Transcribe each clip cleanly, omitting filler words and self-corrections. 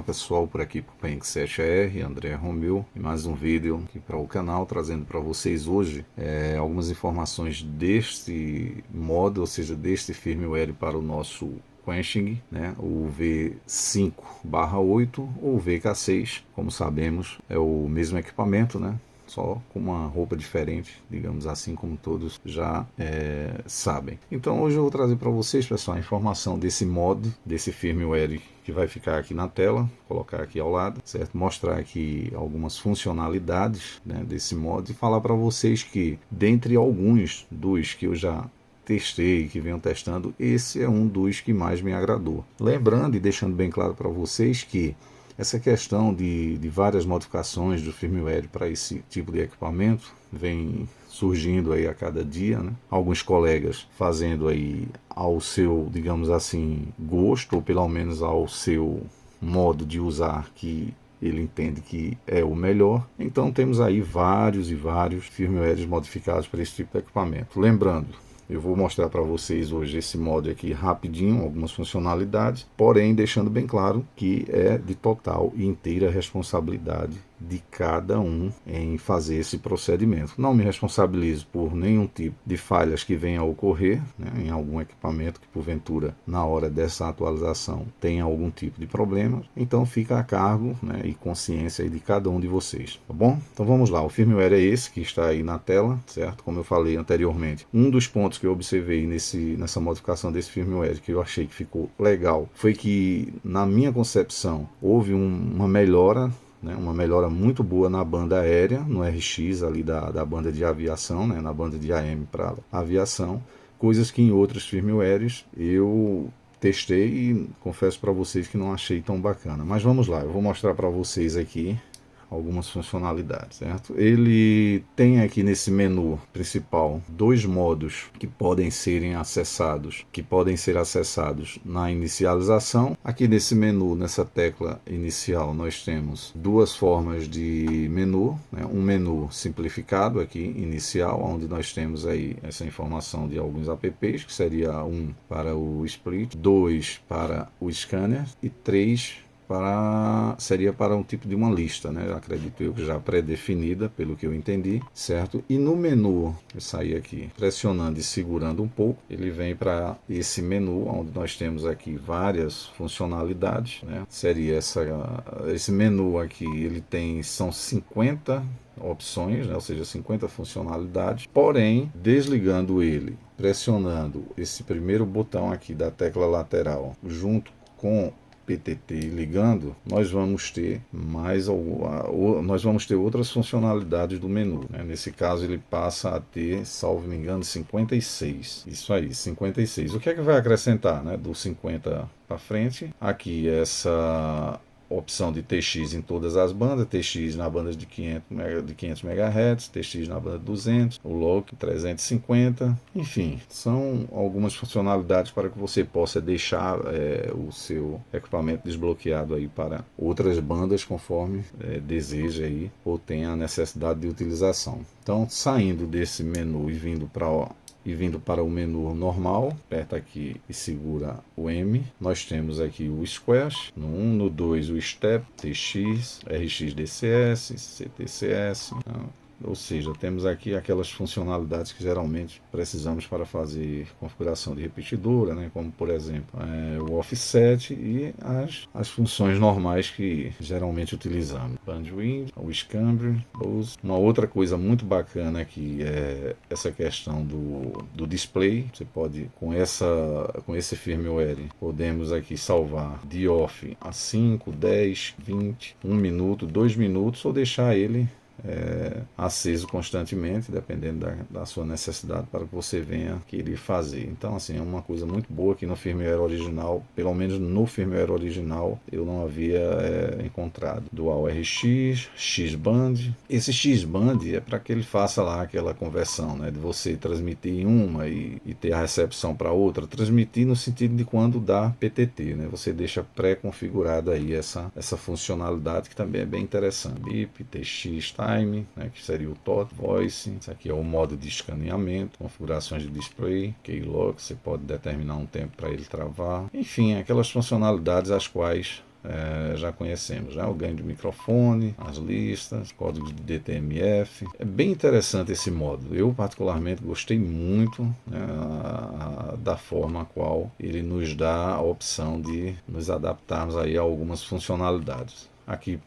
Olá pessoal, por aqui por Penx 7R, André Romeu, e mais um vídeo aqui para o canal, trazendo para vocês hoje algumas informações deste modo, ou seja, deste firmware para o nosso quenching, né, o V5/8 ou VK6, como sabemos, é o mesmo equipamento, né? Só com uma roupa diferente, digamos assim, como todos já sabem. Então hoje eu vou trazer para vocês, pessoal, a informação desse mod, desse firmware que vai ficar aqui na tela, colocar aqui ao lado, certo? Mostrar aqui algumas funcionalidades, né, desse mod e falar para vocês que, dentre alguns dos que eu já testei, que venho testando, esse é um dos que mais me agradou. Lembrando e deixando bem claro para vocês que essa questão de várias modificações do firmware para esse tipo de equipamento vem surgindo aí a cada dia, né? Alguns colegas fazendo aí ao seu, digamos assim, gosto, ou pelo menos ao seu modo de usar, que ele entende que é o melhor. Então temos aí vários e vários firmwares modificados para esse tipo de equipamento. Lembrando, eu vou mostrar para vocês hoje esse mod aqui rapidinho, algumas funcionalidades, porém deixando bem claro que é de total e inteira responsabilidade de cada um em fazer esse procedimento. Não me responsabilizo por nenhum tipo de falhas que venha a ocorrer, né, em algum equipamento que porventura na hora dessa atualização tenha algum tipo de problema. Então fica a cargo, né, e consciência aí de cada um de vocês, tá bom? Então vamos lá, o firmware é esse que está aí na tela, certo? Como eu falei anteriormente, um dos pontos que eu observei nessa modificação desse firmware que eu achei que ficou legal foi que, na minha concepção, houve uma melhora, né, uma melhora muito boa na banda aérea, no RX ali da banda de aviação, né, na banda de AM para aviação, coisas que em outros firmwares eu testei e confesso para vocês que não achei tão bacana. Mas vamos lá, eu vou mostrar para vocês aqui algumas funcionalidades, certo? Ele tem aqui nesse menu principal dois modos que podem ser acessados na inicialização. Aqui nesse menu, nessa tecla inicial, nós temos duas formas de menu, né? Um menu simplificado aqui, inicial, onde nós temos aí essa informação de alguns apps, que seria 1 para o split, 2 para o scanner e 3 seria para um tipo de uma lista, né? Acredito eu que já pré-definida, pelo que eu entendi, certo? E no menu, eu saí aqui pressionando e segurando um pouco, ele vem para esse menu, onde nós temos aqui várias funcionalidades, né? Seria esse menu aqui, são 50 opções, né? Ou seja, 50 funcionalidades, porém, desligando ele, pressionando esse primeiro botão aqui da tecla lateral, junto com PTT ligando, nós vamos ter outras funcionalidades do menu, né? Nesse caso ele passa a ter, salvo me engano, 56. Isso aí, 56. O que é que vai acrescentar, né, do 50 para frente? Aqui essa opção de TX em todas as bandas, TX na banda de 500 MHz, TX na banda de 200, o LOC 350, enfim, são algumas funcionalidades para que você possa deixar o seu equipamento desbloqueado aí para outras bandas conforme deseja aí, ou tenha a necessidade de utilização. Então, saindo desse menu e vindo para o menu normal, aperta aqui e segura o M. Nós temos aqui o Squash, no 1, no 2 o Step, TX, RxDCS, CTCS, ou seja, temos aqui aquelas funcionalidades que geralmente precisamos para fazer configuração de repetidora, né, como por exemplo o offset e as funções normais que geralmente utilizamos. Bandwidth, o Scambler, uma outra coisa muito bacana aqui é essa questão do display. Você pode, com esse firmware, podemos aqui salvar de off a 5, 10, 20, 1 minuto, 2 minutos, ou deixar ele aceso constantemente, dependendo da sua necessidade, para que você venha querer fazer. Então, assim, é uma coisa muito boa que no firmware original, pelo menos no firmware original, eu não havia encontrado. Dual RX, X-Band. Esse X-Band é para que ele faça lá aquela conversão, né, de você transmitir em uma e ter a recepção para outra. Transmitir no sentido de quando dá PTT, né? Você deixa pré-configurada aí essa funcionalidade, que também é bem interessante. BIP, TX, Time, né, que seria o TOT, Voice. Isso aqui é o modo de escaneamento, configurações de display, Keylog, você pode determinar um tempo para ele travar. Enfim, aquelas funcionalidades as quais já conhecemos, né? O ganho de microfone, as listas, código de DTMF. É bem interessante esse modo. Eu particularmente gostei muito, né, da forma a qual ele nos dá a opção de nos adaptarmos aí a algumas funcionalidades. Aqui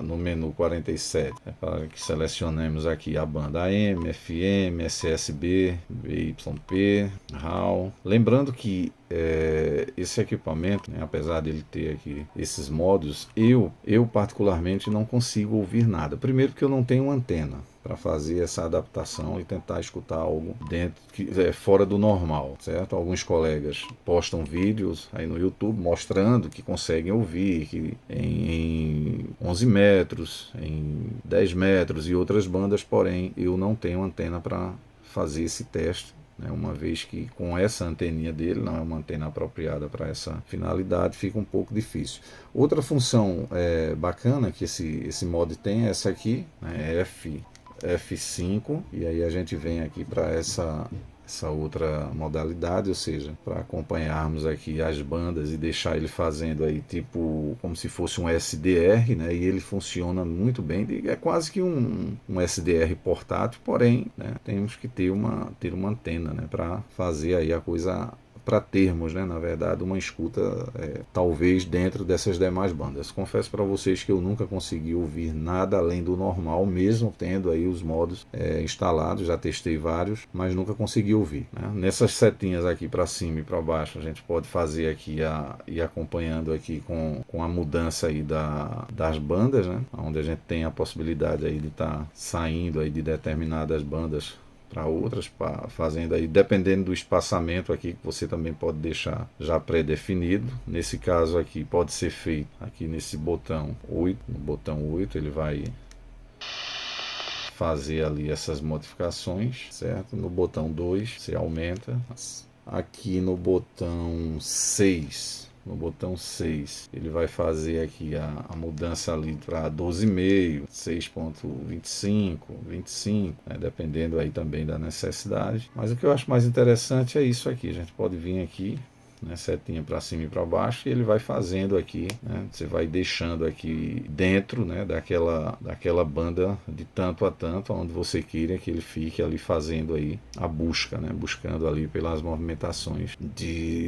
no menu 47, para que selecionemos aqui a banda AM, FM, SSB, VYP, RAW. Lembrando que esse equipamento, né, apesar dele ter aqui esses modos, eu particularmente não consigo ouvir nada. Primeiro porque eu não tenho antena para fazer essa adaptação e tentar escutar algo dentro fora do normal, certo? Alguns colegas postam vídeos aí no YouTube mostrando que conseguem ouvir que em 11 metros, em 10 metros e outras bandas, porém eu não tenho antena para fazer esse teste, né, uma vez que com essa anteninha dele, não é uma antena apropriada para essa finalidade, fica um pouco difícil. Outra função bacana que esse mod tem é essa aqui, né, F5, e aí a gente vem aqui para essa outra modalidade, ou seja, para acompanharmos aqui as bandas e deixar ele fazendo aí tipo como se fosse um SDR, né? E ele funciona muito bem, é quase que um SDR portátil, porém, né, temos que ter uma antena, né, para fazer aí a coisa, para termos, né, na verdade, uma escuta talvez dentro dessas demais bandas. Confesso para vocês que eu nunca consegui ouvir nada além do normal, mesmo tendo aí os modos instalados, já testei vários, mas nunca consegui ouvir, né? Nessas setinhas aqui para cima e para baixo, a gente pode fazer aqui ir acompanhando aqui com a mudança aí das bandas, né, onde a gente tem a possibilidade aí de estar saindo aí de determinadas bandas para outras, fazendo aí, dependendo do espaçamento aqui, que você também pode deixar já pré-definido. Nesse caso aqui, pode ser feito aqui nesse botão 8, no botão 8 ele vai fazer ali essas modificações, certo? No botão 2 você aumenta. Aqui no botão 6, ele vai fazer aqui a mudança ali para 12,5, 6.25, 25, né, dependendo aí também da necessidade. Mas o que eu acho mais interessante é isso aqui. A gente pode vir aqui, né, setinha para cima e para baixo, e ele vai fazendo aqui, né, você vai deixando aqui dentro, né, daquela banda de tanto a tanto, onde você queira que ele fique ali fazendo aí a busca, né, buscando ali pelas movimentações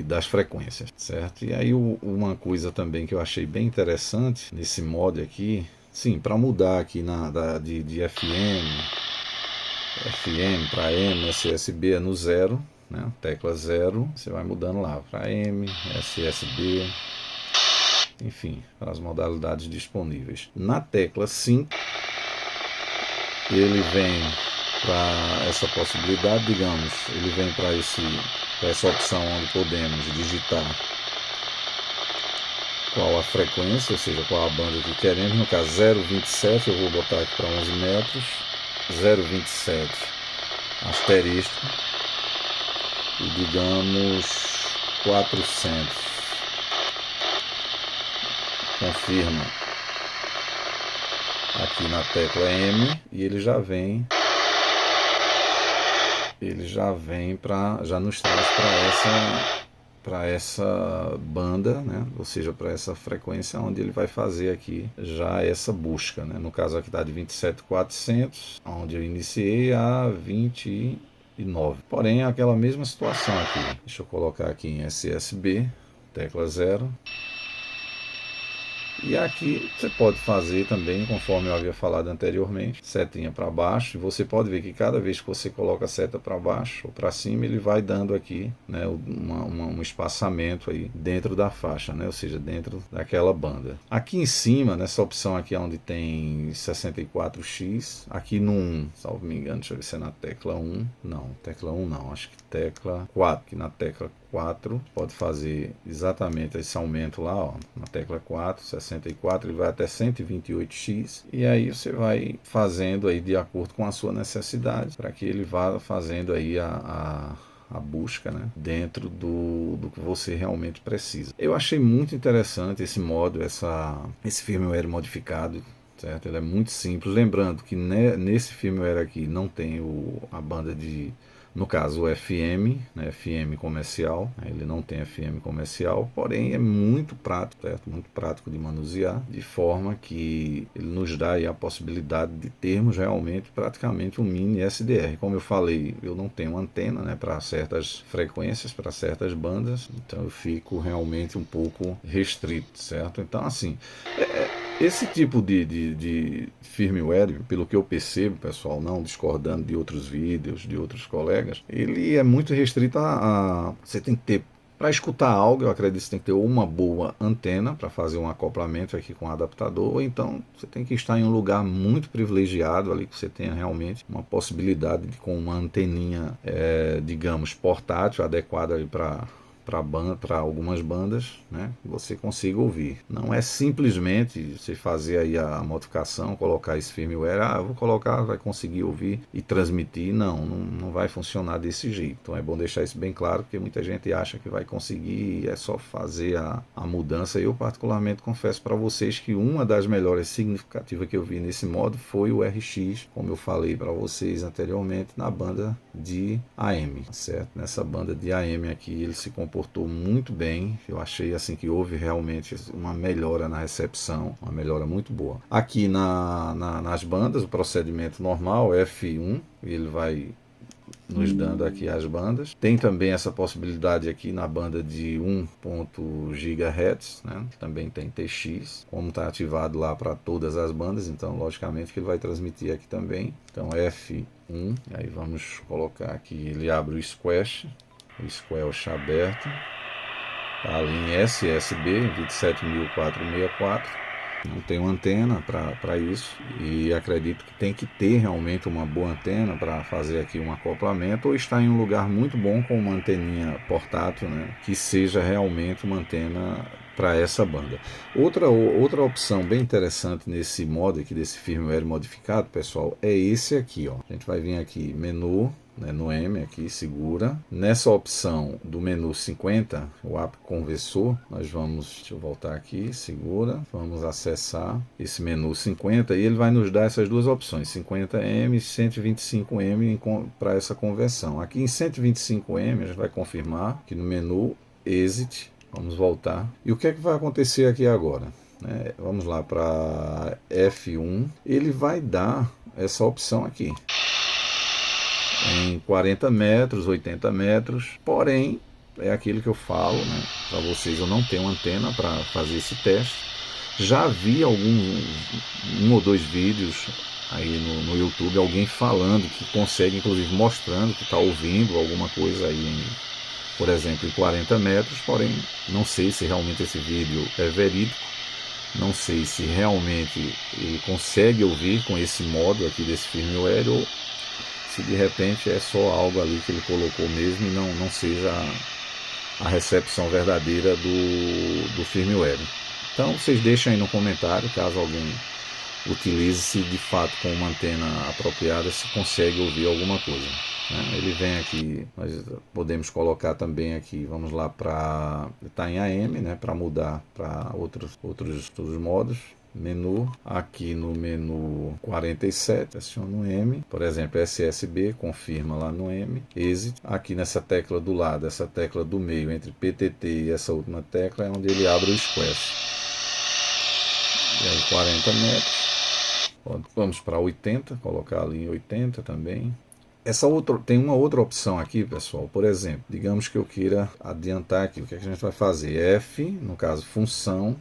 das frequências, certo? E aí uma coisa também que eu achei bem interessante nesse mod aqui, sim, para mudar aqui de FM para M, SSB é no 0, né? Tecla 0, você vai mudando lá para M, SSB, enfim, para as modalidades disponíveis. Na tecla 5, ele vem para essa possibilidade, digamos, ele vem para essa opção onde podemos digitar qual a frequência, ou seja, qual a banda que queremos. No caso 0,27, eu vou botar aqui para 11 metros, 0,27 asterisco, e digamos 400. Confirma aqui na tecla M e ele já vem já nos traz para essa banda, né? Ou seja, para essa frequência onde ele vai fazer aqui já essa busca, né? No caso aqui está de 27.400, onde eu iniciei a 29. Porém, é aquela mesma situação aqui. Deixa eu colocar aqui em SSB, tecla 0. E aqui você pode fazer também, conforme eu havia falado anteriormente, setinha para baixo. E você pode ver que cada vez que você coloca a seta para baixo ou para cima, ele vai dando aqui, né, um espaçamento aí dentro da faixa, né, ou seja, dentro daquela banda. Aqui em cima, nessa opção aqui onde tem 64x, aqui no 1, salvo me engano, deixa eu ver se é na tecla 1. Não, tecla 1 não, acho que tecla 4, que na tecla 4 pode fazer exatamente esse aumento lá, ó, na tecla 4, 64, ele vai até 128x, e aí você vai fazendo aí de acordo com a sua necessidade, para que ele vá fazendo aí a busca, né, dentro do que você realmente precisa. Eu achei muito interessante esse modo, esse firmware modificado, certo? Ele é muito simples, lembrando que nesse firmware aqui não tem a banda de No caso, o FM, né, FM comercial, né, ele não tem FM comercial, porém é muito prático, certo? Muito prático de manusear, de forma que ele nos dá aí a possibilidade de termos realmente praticamente um mini SDR. Como eu falei, eu não tenho antena, né, para certas frequências, para certas bandas, então eu fico realmente um pouco restrito, certo? Então, assim, esse tipo de firmware, pelo que eu percebo, pessoal, não discordando de outros vídeos, de outros colegas, ele é muito restrito você tem que ter, para escutar algo, eu acredito que você tem que ter uma boa antena para fazer um acoplamento aqui com o adaptador, ou então você tem que estar em um lugar muito privilegiado ali, que você tenha realmente uma possibilidade de, com uma anteninha, digamos, portátil, adequada para para algumas bandas, né, que você consiga ouvir. Não é simplesmente você fazer aí a modificação, colocar esse firmware, eu vou colocar, vai conseguir ouvir e transmitir. Não vai funcionar desse jeito. Então é bom deixar isso bem claro, porque muita gente acha que vai conseguir, é só fazer a mudança. Eu particularmente confesso para vocês que uma das melhores significativas que eu vi nesse modo foi o RX, como eu falei para vocês anteriormente, na banda de AM, certo? Nessa banda de AM aqui ele se comportou muito bem. Eu achei assim que houve realmente uma melhora na recepção, uma melhora muito boa. Aqui nas bandas, o procedimento normal, F1, ele vai nos dando aqui as bandas. Tem também essa possibilidade aqui na banda de 1.0 GHz, né? Também tem TX, como está ativado lá para todas as bandas, então logicamente que ele vai transmitir aqui também. Então F1, aí vamos colocar aqui, ele abre o Squash aberto, tá ali em SSB 27464. Não tenho antena para isso e acredito que tem que ter realmente uma boa antena para fazer aqui um acoplamento, ou estar em um lugar muito bom com uma anteninha portátil, né, que seja realmente uma antena para essa banda. Outra opção bem interessante nesse modo aqui, desse firmware modificado, pessoal, é esse aqui, ó. A gente vai vir aqui, menu, né, no M aqui, segura. Nessa opção do menu 50, o app conversor, nós vamos, deixa eu voltar aqui, segura, vamos acessar esse menu 50 e ele vai nos dar essas duas opções, 50M e 125M para essa conversão. Aqui em 125M a gente vai confirmar que no menu Exit, vamos voltar. E o que é que vai acontecer aqui agora? Vamos lá para F1, ele vai dar essa opção aqui em 40 metros, 80 metros, porém é aquilo que eu falo, né, para vocês, eu não tenho antena para fazer esse teste. Já vi um ou dois vídeos aí no YouTube, alguém falando que consegue, inclusive mostrando que está ouvindo alguma coisa aí, por exemplo, em 40 metros, porém não sei se realmente esse vídeo é verídico, não sei se realmente ele consegue ouvir com esse modo aqui desse firmware, ou se de repente é só algo ali que ele colocou mesmo e não seja a recepção verdadeira do firmware. Então vocês deixem aí no comentário, caso alguém utilize, se de fato com uma antena apropriada se consegue ouvir alguma coisa. Ele vem aqui, nós podemos colocar também aqui, vamos lá para, está em AM, né, para mudar para outros modos. Menu, aqui no menu 47, aciona o M, por exemplo, SSB, confirma lá no M, Exit, aqui nessa tecla do lado, essa tecla do meio, entre PTT e essa última tecla, é onde ele abre o Squash. E aí 40 metros, vamos para 80, colocar ali em 80 também. Tem uma outra opção aqui, pessoal, por exemplo, digamos que eu queira adiantar aqui, o que a gente vai fazer? F, no caso, função,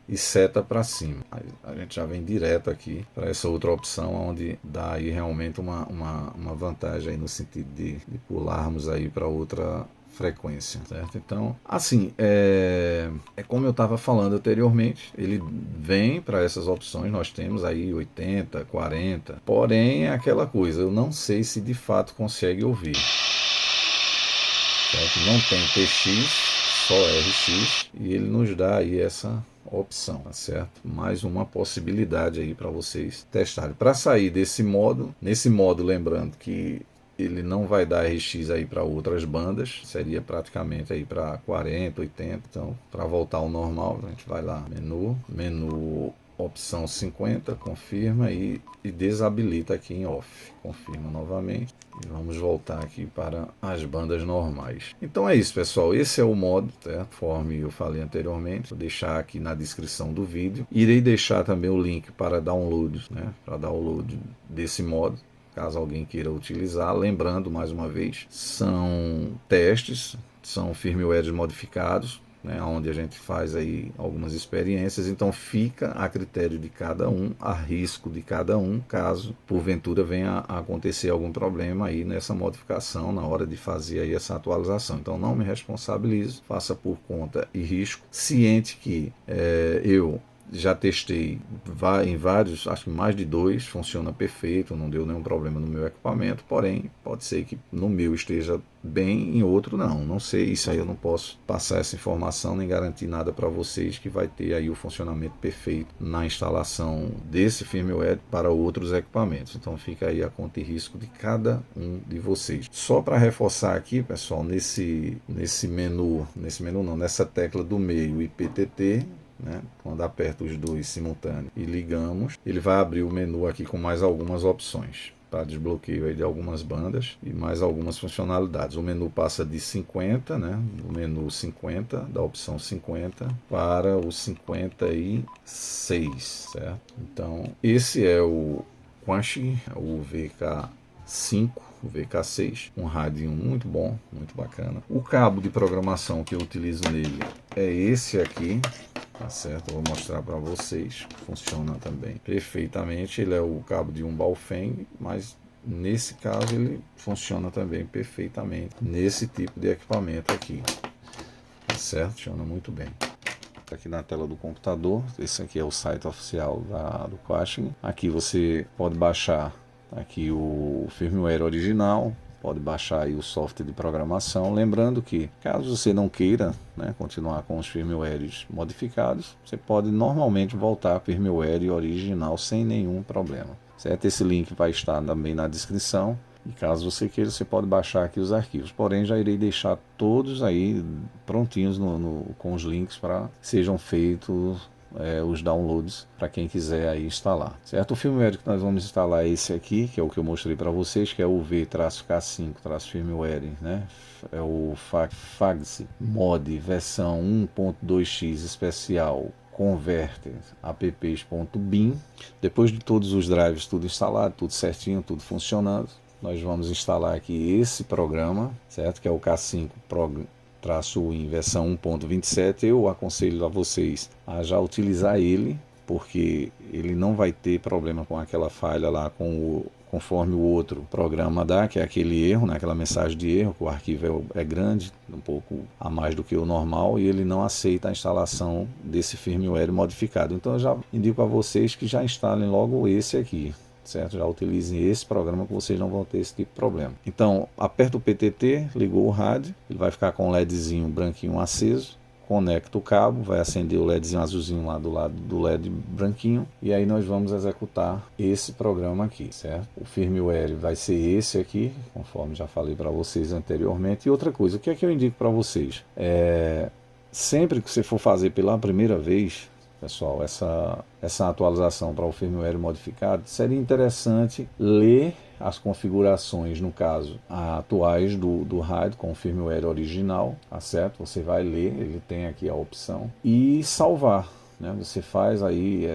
e seta para cima. A gente já vem direto aqui para essa outra opção, onde dá aí realmente uma vantagem aí no sentido de pularmos aí para outra frequência, certo? Então, assim, é como eu estava falando anteriormente, ele vem para essas opções, nós temos aí 80, 40, porém é aquela coisa, eu não sei se de fato consegue ouvir, certo? Não tem TX, só RX, e ele nos dá aí essa opção, tá certo? Mais uma possibilidade aí para vocês testarem. Para sair desse modo, nesse modo, lembrando que ele não vai dar RX aí para outras bandas, seria praticamente aí para 40, 80. Então, para voltar ao normal, a gente vai lá, menu opção 50, confirma e desabilita aqui em off. Confirma novamente. E vamos voltar aqui para as bandas normais. Então é isso, pessoal. Esse é o modo, certo? Conforme eu falei anteriormente. Vou deixar aqui na descrição do vídeo. Irei deixar também o link para download, né? Para download desse modo, caso alguém queira utilizar. Lembrando, mais uma vez, são testes, são firmwares modificados, né, onde a gente faz aí algumas experiências, então fica a critério de cada um, a risco de cada um, caso porventura venha a acontecer algum problema aí nessa modificação na hora de fazer aí essa atualização. Então não me responsabilizo, faça por conta e risco, ciente que eu já testei em vários, acho que mais de 2, funciona perfeito, não deu nenhum problema no meu equipamento, porém, pode ser que no meu esteja bem, em outro não sei, isso aí eu não posso passar essa informação nem garantir nada para vocês que vai ter aí o funcionamento perfeito na instalação desse firmware para outros equipamentos. Então fica aí a conta e risco de cada um de vocês. Só para reforçar aqui, pessoal, nesse menu não, nessa tecla do meio IPTT, né? Quando aperta os dois simultâneos e ligamos, ele vai abrir o menu aqui com mais algumas opções para desbloqueio aí de algumas bandas e mais algumas funcionalidades. O menu passa de 50, né? Do menu 50, da opção 50 para o 56, certo? Então, esse é o Quanchi, o VK5, o VK6, um rádio muito bom, muito bacana. O cabo de programação que eu utilizo nele é esse aqui, tá certo? Eu vou mostrar para vocês, funciona também perfeitamente. Ele é o cabo de um Baofeng, mas nesse caso ele funciona também perfeitamente nesse tipo de equipamento aqui, tá certo? Funciona muito bem. Aqui na tela do computador, esse aqui é o site oficial do Quanchi. Aqui você pode baixar aqui o firmware original, pode baixar aí o software de programação. Lembrando que, caso você não queira, né, continuar com os firmwares modificados, você pode normalmente voltar ao firmware original sem nenhum problema, certo? Esse link vai estar também na descrição. E caso você queira, você pode baixar aqui os arquivos. Porém, já irei deixar todos aí prontinhos com os links para que sejam feitos os downloads para quem quiser aí instalar, certo? O firmware que nós vamos instalar é esse aqui, que é o que eu mostrei para vocês, que é o V-K5-firmware, né? É o FAGS Mod versão 1.2x especial converter apps.bin. Depois de todos os drives tudo instalado, tudo certinho, tudo funcionando, nós vamos instalar aqui esse programa, certo? Que é o K5 Win versão 1.27. Eu aconselho a vocês a já utilizar ele, porque ele não vai ter problema com aquela falha lá conforme o outro programa dá, que é aquele erro, né, aquela mensagem de erro, que o arquivo é grande, um pouco a mais do que o normal, e ele não aceita a instalação desse firmware modificado. Então eu já indico a vocês que já instalem logo esse aqui, certo? Já utilizem esse programa que vocês não vão ter esse tipo de problema. Então, aperta o PTT, ligou o rádio, ele vai ficar com o LEDzinho branquinho aceso, conecta o cabo, vai acender o LEDzinho azulzinho lá do lado do LED branquinho, e aí nós vamos executar esse programa aqui, certo? O firmware vai ser esse aqui, conforme já falei para vocês anteriormente. E outra coisa, o que é que eu indico para vocês? Sempre que você for fazer pela primeira vez, pessoal, essa atualização para o firmware modificado, seria interessante ler as configurações, no caso, atuais do rádio com o firmware original, tá certo? Você vai ler, ele tem aqui a opção, e salvar, né? Você faz aí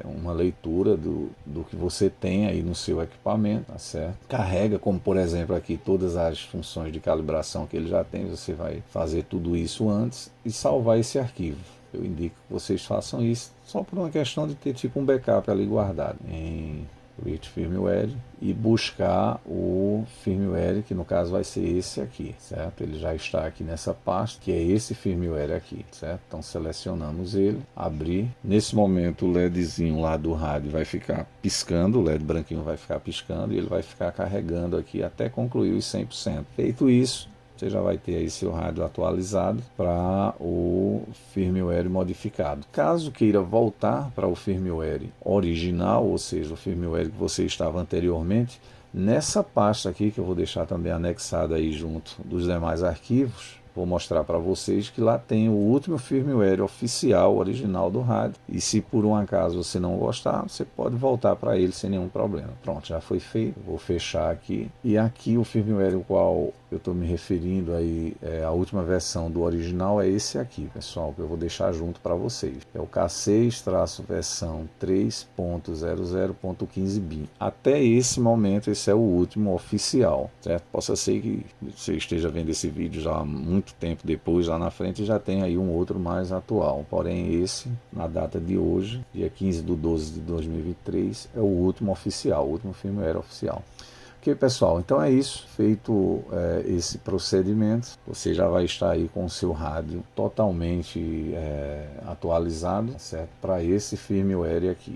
uma leitura do que você tem aí no seu equipamento, tá certo? Carrega, como por exemplo aqui, todas as funções de calibração que ele já tem, você vai fazer tudo isso antes e salvar esse arquivo. Eu indico que vocês façam isso só por uma questão de ter tipo um backup ali guardado em Create Firmware e buscar o firmware, que no caso vai ser esse aqui, certo? Ele já está aqui nessa pasta, que é esse firmware aqui, certo? Então selecionamos ele, abrir. Nesse momento o LEDzinho lá do rádio vai ficar piscando, o LED branquinho vai ficar piscando e ele vai ficar carregando aqui até concluir os 100%. Feito isso, você já vai ter aí seu rádio atualizado para o firmware modificado. Caso queira voltar para o firmware original, ou seja, o firmware que você estava anteriormente, nessa pasta aqui, que eu vou deixar também anexada aí junto dos demais arquivos, vou mostrar para vocês que lá tem o último firmware oficial, original do rádio. E se por um acaso você não gostar, você pode voltar para ele sem nenhum problema. Pronto, já foi feito. Vou fechar aqui. E aqui o firmware ao qual eu estou me referindo aí, a última versão do original é esse aqui, pessoal, que eu vou deixar junto para vocês. É o K6-versão 3.00.15 Até esse momento, esse é o último oficial, certo? Possa ser que você esteja vendo esse vídeo já há muito tempo depois, lá na frente já tem aí um outro mais atual. Porém, esse, na data de hoje, dia 15/12/2023, é o último oficial, o último firmware oficial. Ok, pessoal, então é isso. Feito esse procedimento, você já vai estar aí com o seu rádio totalmente atualizado, certo? Para esse firmware aqui.